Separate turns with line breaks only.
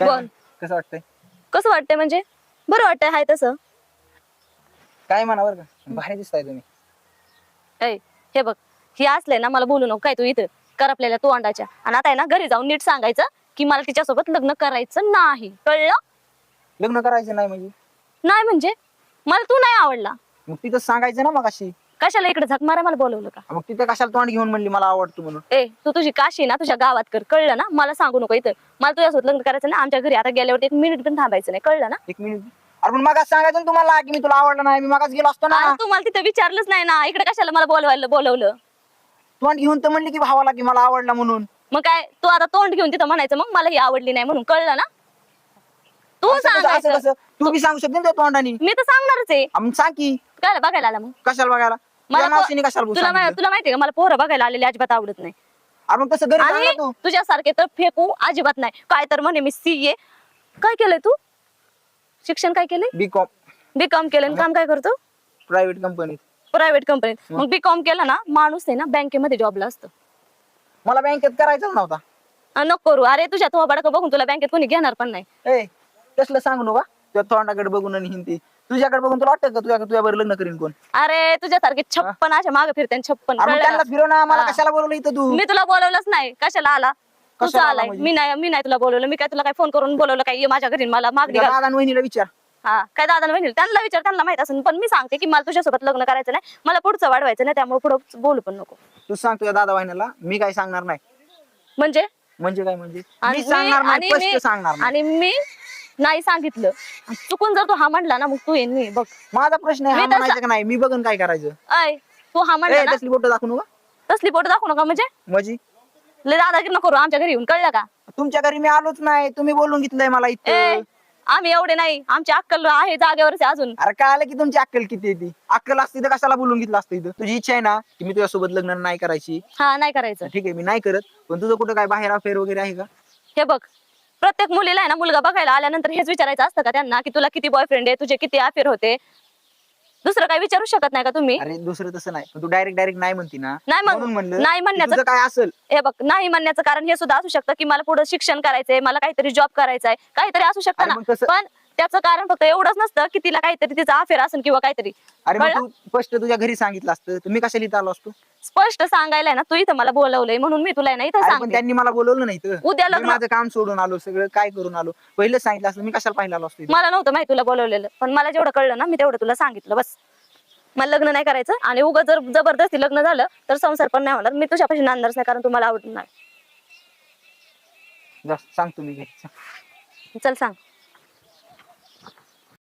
बोल.
कसं वाटतंय?
कसं वाटतंय म्हणजे बरं वाटतंय हाय तसं.
काय म्हणा बरं का, भारी दिसताय तुम्ही.
ऐ हे बघ, ही असले ना मला बोलू नको काय तू इथं कर आपल्याला तू अंडाच्या. आणि आता आहे ना घरी जाऊन नीट सांगायचं की मला तिच्यासोबत लग्न करायचं नाही, कळलं?
लग्न करायचं नाही म्हणजे?
नाही म्हणजे मला तू नाही आवडला.
मग तिथं सांगायचं ना मग अशी.
कशाला इकडे झक मारा मला बोलवलं का?
मग तिथं कशाला तोंड घेऊन म्हणली मला आवडतो म्हणून?
ए तू तुझी काशी ना तुझ्या गावात कर, कळलं ना? मला सांगू नको इथं. मला तुझ्यासोबत लग्न करायचं ना, आमच्या घरी आता गेल्यावरती 1 मिनिट पण थांबायचं नाही, कळलं ना?
1 मिनिट. अरे पण मगाच सांगायचं ना तुम्हाला की मी तुला आवडलं नाही, मी मगाच गेलो असतो ना.
अरे तू मला तिथं विचारलंच नाही ना, इकडे कशाला मला बोलवलं?
तोंड घेऊन तर म्हणली की भावाला की मला आवडला म्हणून.
मग काय तू आता तोंड घेऊन तिथं म्हणायचं मग मला ही आवडली नाही म्हणून, कळलं ना? तू
असं
सांगायचं.
कसं? तू बी सांगू शकते ना त्या तोंडाने.
मी तर सांगणारच आहे.
मग सांग की.
काय बघायला आला मग?
कशाला बघायला?
मला
तुझ्या मावशीने कशाला बोलू सांगितलं?
तुला माहितीये का मला पोरं बघायला आलेले अजिबात आवडत नाही.
अरे मग तसं घरी सांग
आणि
ना तू.
तुझ्यासारखे तर फेकू अजिबात नाही. काय तर म्हणे मी सीए. काय केलंय तू? शिक्षण काय केलंय?
बीकॉम
बीकॉम केलं आणि काम काय करतो?
प्रायव्हेट कंपनीत.
प्रायव्हेट कंपनीत. मग बीकॉम केलं ना माणूस आहे ना बँकेमध्ये जॉबला असतं.
मला बँकेत करायचंच नव्हता.
नको करू. अरे तुझ्या थोबाडा बघून तुला बँकेत कोणी घेणार पण नाही.
ए तसलं सांगू नका. तुझ्या तोंडाकडे बघून आणि हिंदी तुझ्याकडे बघून तुला वाटतं का तुझ्यावर लग्न करीन कोण?
अरे तुझ्यासारखे 56 अशा मागे फिरते 56.
अरे मग
कळलं
त्यांना
ना?
फिरव ना. मला
हा.
कशाला बोलवलं इथं तू?
मी तुला बोलवलंच नाही. कशाला आला? तुझं
कशाला आला
आलाय.
म्हणजे?
मी नाही तुला बोलवलं. मी काय तुला काय फोन करून बोलवलं काय ये माझ्या घरी मला मागणी
तुझ्या
घाल.
दादा आणि वहिनीला विचार.
हा काय दादा बहिणी त्यांना विचार, त्यांना माहित असेल. पण मी सांगते की मला तुझ्यासोबत लग्न करायचं नाही, मला पुढचं वाढवायचं नाही, त्यामुळे पुढं बोलू पण नको.
तू सांग तुझ्या दादा वहिनीला. मी काय सांगणार नाही.
म्हणजे
म्हणजे काय म्हणजे?
आणि
मी सांगणार नाही.
आणि
स्पष्ट सांगणार नाही.
आणि मी नाही सांगितलं चुकून जर तू हा म्हणला ना मग तू येईन मी बघ.
माझा प्रश्न आहे
मी
हा
तर
म्हणायचं का नाही? मी बघन काय करायचं.
अय तू हा म्हणला
ए
ना
तसली बोट दाखवू नका.
तसली फोटो दाखवू नका. म्हणजे
म्हणजे
लय दादागिरी नको करू आमच्या घरी येऊन, कळलं का?
तुमच्या घरी मी आलोच नाही. तुम्ही बोलून घेतलंय मला
ए
इथं.
आम्ही एवढे नाही, आमची अक्कल आहे जागेवरच आहे अजून.
अरे काय आलं की तुमची अक्कल किती आहे ती? अक्कल असती तर कशाला बोलून घेतलं असतं इथं? तुझी इच्छा आहे ना की मी तुझ्यासोबत लग्न नाही करायची.
हा नाही करायचं.
ठीक आहे मी नाही करत. पण तुझं कुठं काय बाहेर अफेअर वगैरे आहे का?
हे बघ प्रत्येक मुलीला आहे ना मुलगा बघायला आल्यानंतर हेच विचारायचं असतं का त्यांना की तुला किती बॉयफ्रेंड आहे, तुझे किती अफेअर होते? दुसरं काही विचारू शकत नाही का तुम्ही?
अरे दुसरं तसं नाही. पण तू डायरेक्ट नाही म्हणती ना.
नाही मग
म्हणून म्हणलं
नाही
की
म्हणण्याचं
तुझं काय असेल.
हे बघ नाही म्हणण्याचं कारण हे सुद्धा असू शकतं की मला पुढे शिक्षण करायचंय, मला काहीतरी जॉब करायचंय, काहीतरी असू शकतं
अरे
ना.
मग तसं-
पण त्याचं कारण फक्त एवढंच नसतं की तिला काहीतरी तिचा अफेअर असेल किंवा काहीतरी.
अरे मग
कळलं?
तू स्पष्ट तुझ्या घरी सांगितलं असतं तर मी कशाला इथं आलो असतो?
स्पष्ट सांगायलाय ना तू इथं मला बोलवलंय म्हणून मी तुला नाही इथं
अरे पण
सांगते.
त्यांनी मला बोलवलं नाही इथं.
उद्या
मी
लग्न
माझं काम सोडून आलो, सगळं काय करून आलो. पहिलेच सांगितलं असतं मी कशाला पाहिलं आलो असतो इथं?
मला नव्हतं माहिती तुला बोलवलेलं, पण मला जेवढं कळलं ना मी तेवढं तुला सांगितलं बस. मला लग्न नाही करायचं आणि उगा जर जबरदस्ती लग्न झालं तर संसार पण नाही होणार. मी तुझ्यापाशी नांदणारच नाही कारण तुम्हाला आवडत नाही.
जा, सांग तुम्ही घरी.
चल सांग.